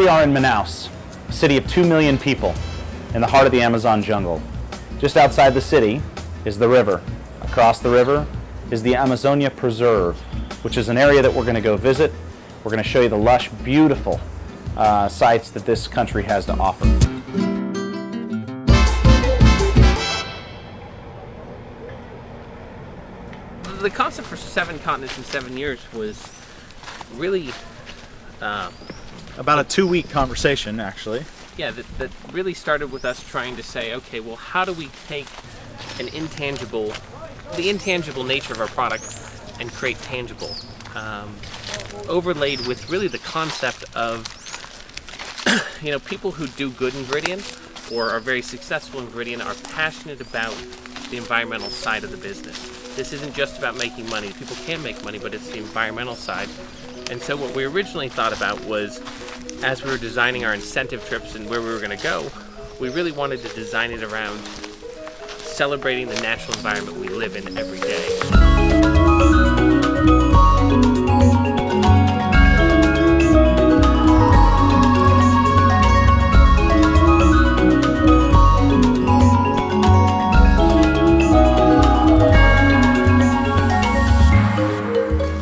we are in Manaus, a city of 2 million people in the heart of the Amazon jungle. Just outside the city is the river. Across the river is the Amazonia Preserve, which is an area that we're going to go visit. We're going to show you the lush, beautiful sights that this country has to offer. The concept for 7 continents in 7 years was really about a 2-week conversation, actually. Yeah, that really started with us trying to say, okay, well, how do we take the intangible nature of our product and create tangible, overlaid with really the concept of, you know, people who do good ingredients or are very successful ingredient are passionate about the environmental side of the business. This isn't just about making money. People can make money, but it's the environmental side. And so what we originally thought about was, as we were designing our incentive trips and where we were going to go, we really wanted to design it around celebrating the natural environment we live in every day.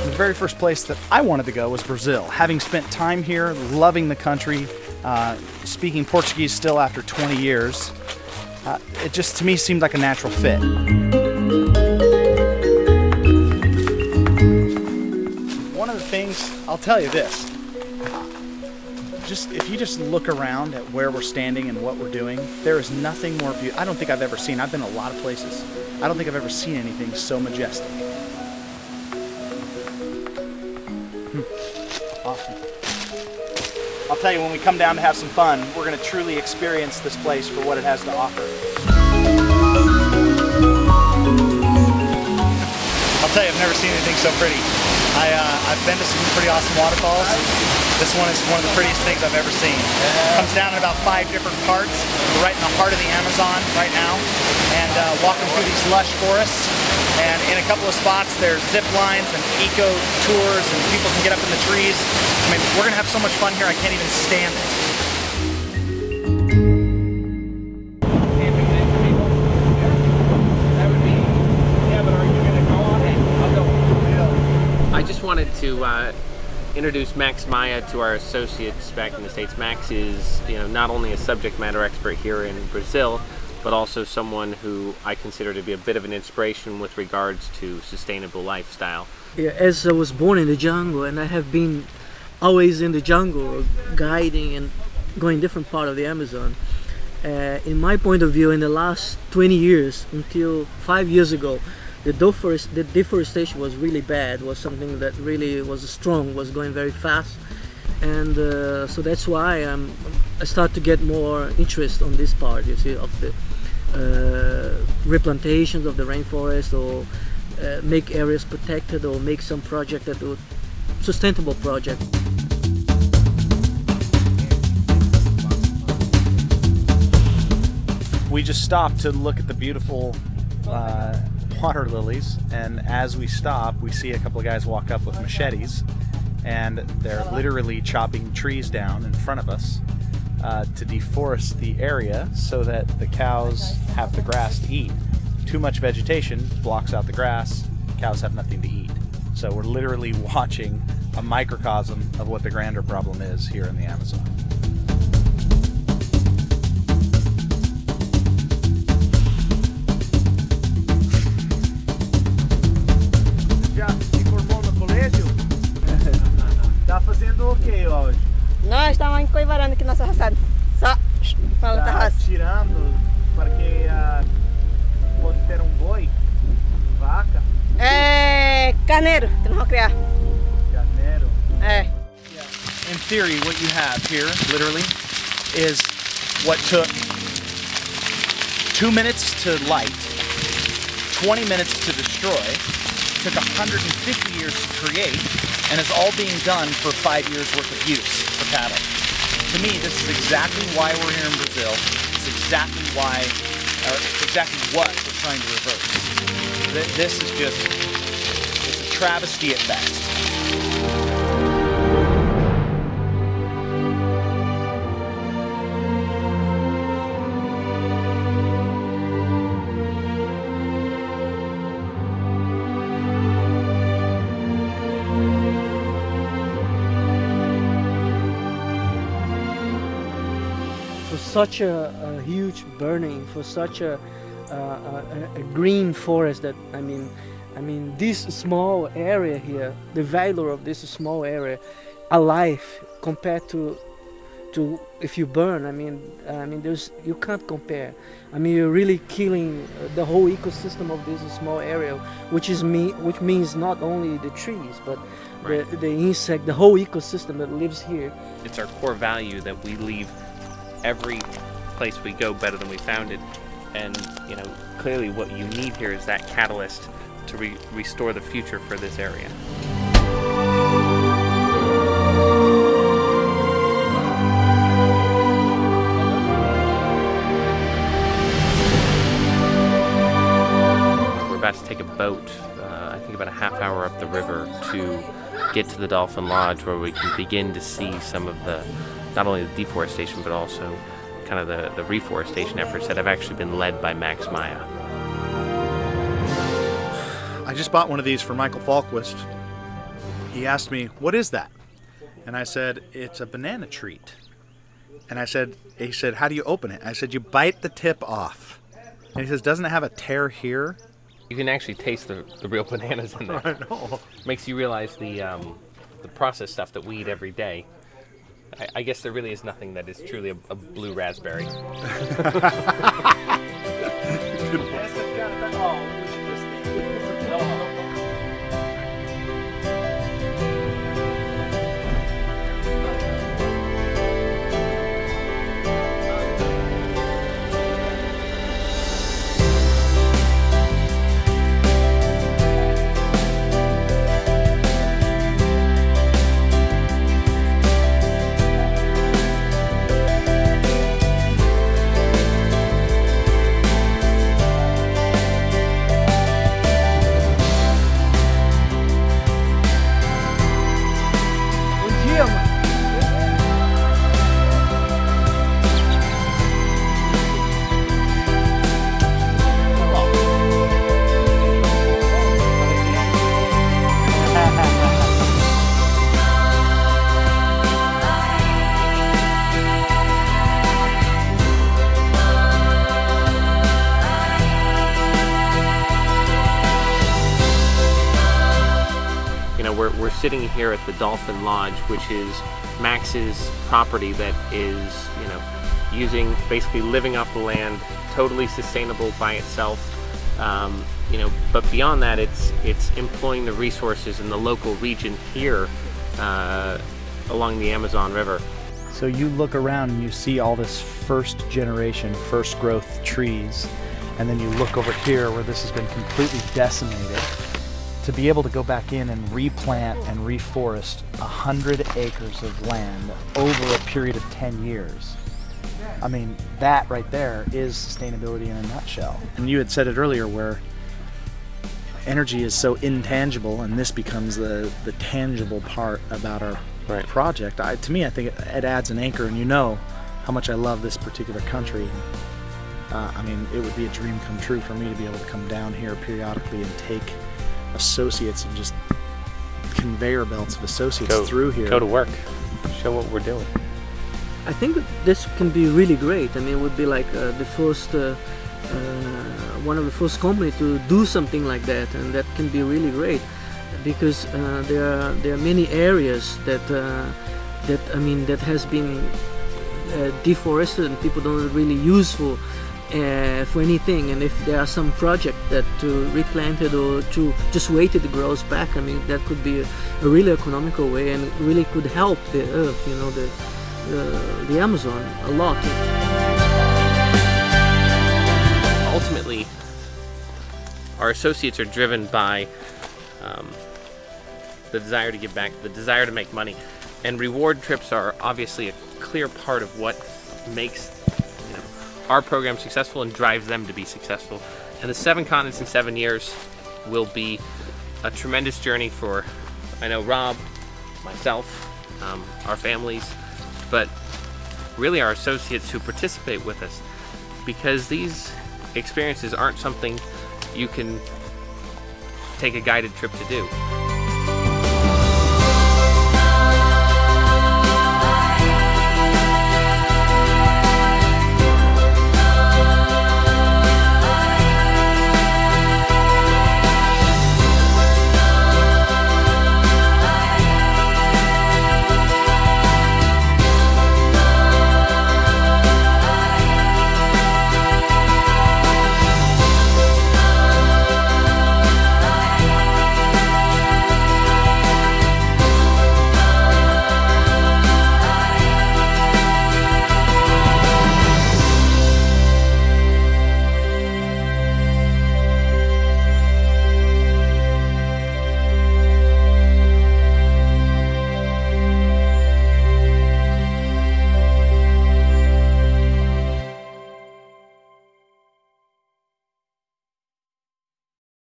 The very first place that I wanted to go was Brazil. Having spent time here, loving the country, speaking Portuguese still after 20 years, it just to me seemed like a natural fit. One of the things, I'll tell you this, if you just look around at where we're standing and what we're doing, there is nothing more beautiful. I don't think I've ever seen, I've been a lot of places, I don't think I've ever seen anything so majestic. Awesome. I'll tell you, when we come down to have some fun, we're going to truly experience this place for what it has to offer. I'll tell you, I've never seen anything so pretty. I've been to some pretty awesome waterfalls. This one is one of the prettiest things I've ever seen. It comes down in about 5 different parts. We're right in the heart of the Amazon right now, and walking through these lush forests. And in a couple of spots, there's zip lines and eco tours, and people can get up in the trees. I mean, we're gonna have so much fun here, I can't even stand it. I just wanted to introduce Max Maya to our associates back in the States. Max is, you know, not only a subject matter expert here in Brazil, but also someone who I consider to be a bit of an inspiration with regards to sustainable lifestyle. Yeah, as I was born in the jungle, and I have been always in the jungle, guiding and going different part of the Amazon. In my point of view, in the last 20 years, until 5 years ago, the deforestation was really bad, was something that really was strong, was going very fast. And so that's why I start to get more interest on this part, you see, of the replantations of the rainforest, or make areas protected, or make some project that would sustainable project. We just stopped to look at the beautiful water lilies, and as we stop, we see a couple of guys walk up with machetes, and they're literally chopping trees down in front of us to deforest the area so that the cows have the grass to eat. Too much vegetation blocks out the grass, cows have nothing to eat. So we're literally watching a microcosm of what the grander problem is here in the Amazon. Já se formou no colégio? Tá fazendo o que hoje? Nós estamos encoivarando aqui nossa roçada. Só fala da roça. Tirando, porque pode ter boi, vaca. É carneiro que nós vamos criar. Carneiro. É. In theory, what you have here, literally, is what took 2 minutes to light, 20 minutes to destroy, took 150 years to create, and is all being done for 5 years worth of use for cattle. To me, this is exactly why we're here in Brazil. It's exactly why, or exactly what we're trying to reverse. This is just, it's a travesty at best. such a huge burning, for such a green forest that I mean this small area here, the value of this small area, alive compared to if you burn. I mean you can't compare. I mean, you're really killing the whole ecosystem of this small area, which means not only the trees, but the insect, the whole ecosystem that lives here. It's our core value that we leave every place we go better than we found it, and you know, clearly what you need here is that catalyst to restore the future for this area. About to take a boat, I think about a half hour up the river to get to the Dolphin Lodge, where we can begin to see some of the, not only the deforestation, but also kind of the reforestation efforts that have actually been led by Max Meyer. I just bought one of these for Michael Falquist. He asked me, "What is that?" And I said, "It's a banana treat." And he said, "How do you open it?" I said, "You bite the tip off." And he says, "Doesn't it have a tear here?" You can actually taste the real bananas in there. I know. Makes you realize the processed stuff that we eat every day. I guess there really is nothing that is truly a blue raspberry. We're sitting here at the Dolphin Lodge, which is Max's property that is, you know, using, basically living off the land, totally sustainable by itself. You know, but beyond that, it's employing the resources in the local region here along the Amazon River. So you look around and you see all this first generation, first growth trees, and then you look over here where this has been completely decimated. To be able to go back in and replant and reforest 100 acres of land over a period of 10 years. I mean, that right there is sustainability in a nutshell. And you had said it earlier where energy is so intangible, and this becomes the tangible part about our project. To me, I think it adds an anchor, and you know how much I love this particular country. I mean, it would be a dream come true for me to be able to come down here periodically and take associates and just conveyor belts of associates through here. Go to work. Show what we're doing. I think this can be really great. I mean, it would be like the first, one of the first companies to do something like that, and that can be really great because there are many areas that that has been deforested and people don't really useful for anything. And if there are some project that to replant it or to just wait it grows back, I mean, that could be a really economical way and really could help the earth, you know, the Amazon a lot. Ultimately, our associates are driven by the desire to give back, the desire to make money, and reward trips are obviously a clear part of what makes our program successful and drives them to be successful. And the 7 continents in 7 years will be a tremendous journey for, I know, Rob, myself, our families, but really our associates who participate with us, because these experiences aren't something you can take a guided trip to do.